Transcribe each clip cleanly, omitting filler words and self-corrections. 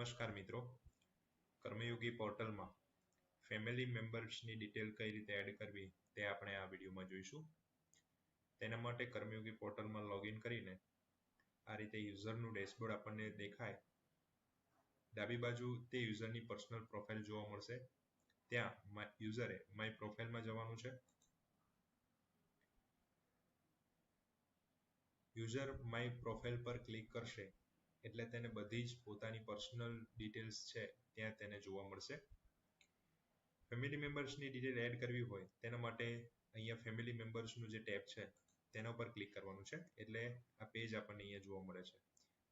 નમસ્કાર મિત્રો, કર્મયોગી પોર્ટલમાં ફેમિલી મેમ્બર્સની ડિટેલ કઈ રીતે એડ કરવી તે આપણે આ વિડીયોમાં જોઈશું. તેના માટે કર્મયોગી પોર્ટલમાં લોગિન કરીને આ રીતે યુઝરનું ડેશબોર્ડ આપણને દેખાય. ડાબી બાજુ તે યુઝરની પર્સનલ પ્રોફાઇલ જોવા મળશે. ત્યાં યુઝરે માય પ્રોફાઇલમાં જવાનું છે. યુઝર માય પ્રોફાઇલ પર ક્લિક કરશે એટલે તેને બધી જ પોતાની પર્સનલ ડિટેલ્સ છે ત્યાં તેને જોવા મળશે. ફેમિલી મેમ્બર્સની ડિટેલ એડ કરવી હોય તેના માટે અહીંયા ફેમિલી મેમ્બર્સનું જે ટેબ છે તેના ઉપર ક્લિક કરવાનું છે એટલે આ પેજ આપણને અહીંયા જોવા મળે છે.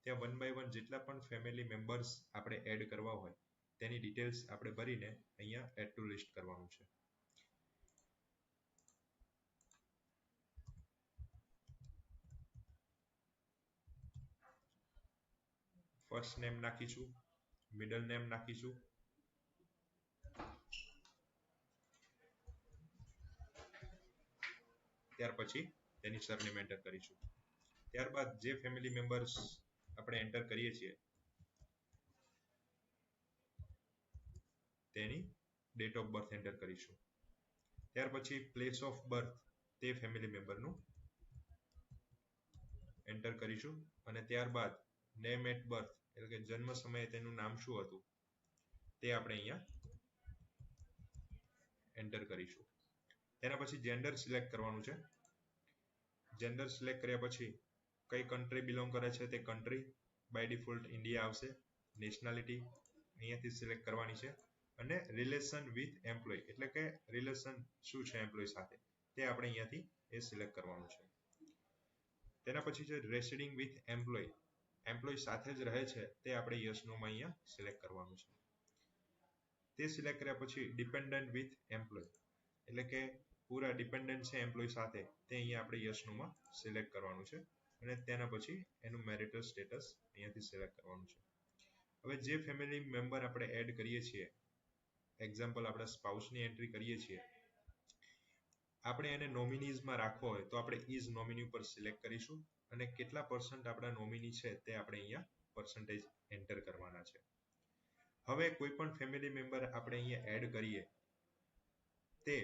ત્યાં 1 by 1 જેટલા પણ ફેમિલી મેમ્બર્સ આપણે એડ કરવા હોય તેની ડિટેલ્સ આપણે ભરીને અહીંયા એડ ટુ લિસ્ટ કરવાનું છે. ફર્સ્ટ નેમ નાખીશું, મિડલ નેમ નાખીશું, ત્યાર પછી તેની સરનેમ એન્ટર કરીશું. ત્યારબાદ જે ફેમિલી મેમ્બર્સ આપણે એન્ટર કરીએ છીએ તેની ડેટ ઓફ બર્થ એન્ટર કરીશું. ત્યાર પછી પ્લેસ ઓફ બર્થ તે ફેમિલી મેમ્બરનું એન્ટર કરીશું અને ત્યારબાદ નેમ એટ બર્થ એટલે કે જન્મ સમયે તેનું નામ શું હતું તે આપણે અહીંયા એન્ટર કરીશું. તેના પછી જેન્ડર સિલેક્ટ કરવાનું છે. જેન્ડર સિલેક્ટ કર્યા પછી કઈ કન્ટ્રી બિલોંગ કરે છે તે કન્ટ્રી બાય ડિફોલ્ટ ઇન્ડિયા આવશે. નેશનાલિટી અહીંયાથી સિલેક્ટ કરવાની છે અને રિલેશન વિથ એમ્પ્લોય એટલે કે રિલેશન શું છે એમ્પ્લોય સાથે તે આપણે અહીંયાથી એ સિલેક્ટ કરવાનું છે. તેના પછી છે રેસિડિંગ વિથ એમ્પ્લોય સાથે જ રહે છે તે આપણે યસ નો માં અહીંયા સિલેક્ટ કરવાનું છે. તે સિલેક્ટ કર્યા પછી ડિપેન્ડન્ટ વિથ એમ્પ્લોય એટલે કે પૂરા ડિપેન્ડન્ટ છે એમ્પ્લોય સાથે તે અહીંયા આપણે યસ નો માં સિલેક્ટ કરવાનું છે અને તેના પછી એનું મેરિટલ સ્ટેટસ અહીંયાથી સિલેક્ટ કરવાનું છે. હવે જે ફેમિલી મેમ્બર આપણે એડ કરીએ છીએ, એક્ઝામ્પલ આપણે સ્પાઉસની એન્ટ્રી કરીએ છીએ, આપણે એને નોમિનીઝમાં રાખવો હોય તો આપણે ઇઝ નોમિની ઉપર સિલેક્ટ કરીશું અને કેટલા પર્સન્ટ આપણા નોમિની છે તે આપણે અહીંયા પર્સન્ટેજ એન્ટર કરવાના છે. હવે કોઈ પણ ફેમિલી મેમ્બર આપણે અહીંયા એડ કરીએ તે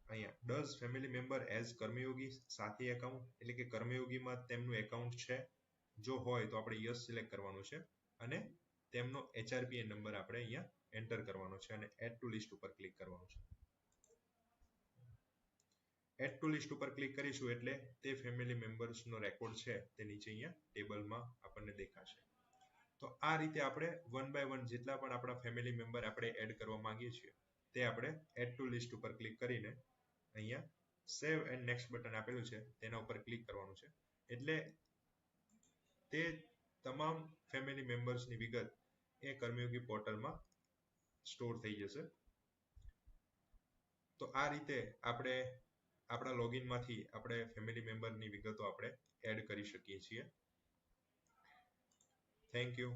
અહીંયા ડઝ ફેમિલી મેમ્બર એઝ કર્મયોગી સાથી એકાઉન્ટ એટલે કે કર્મયોગીમાં તેમનું એકાઉન્ટ છે, જો હોય તો આપણે યસ સિલેક્ટ કરવાનું છે અને તેમનો HRPN નંબર આપણે અહીંયા એન્ટર કરવાનો છે અને એડ ટુ લિસ્ટ ઉપર ક્લિક કરવાનું છે. એડ ટુ લિસ્ટ ઉપર ક્લિક કરીશું એટલે તે ફેમિલી મેમ્બર્સનો રેકોર્ડ છે તે નીચે અહીંયા ટેબલમાં આપણને દેખાશે. તો આ રીતે આપણે 1 by 1 જેટલા પણ આપણા ફેમિલી મેમ્બર આપણે એડ કરવા માંગીએ છીએ તે આપણે એડ ટુ લિસ્ટ ઉપર ક્લિક કરીને અહીંયા સેવ એન્ડ નેક્સ્ટ બટન આપેલું છે તેના ઉપર ક્લિક કરવાનું છે એટલે તે તમામ ફેમિલી મેમ્બર્સની વિગત એ કર્મયોગી પોર્ટલમાં સ્ટોર થઈ જશે. તો આ રીતે આપણે આપણા લોગિનમાંથી આપણે ફેમિલી મેમ્બરની વિગતો આપણે એડ કરી શકીએ છીએ. Thank you.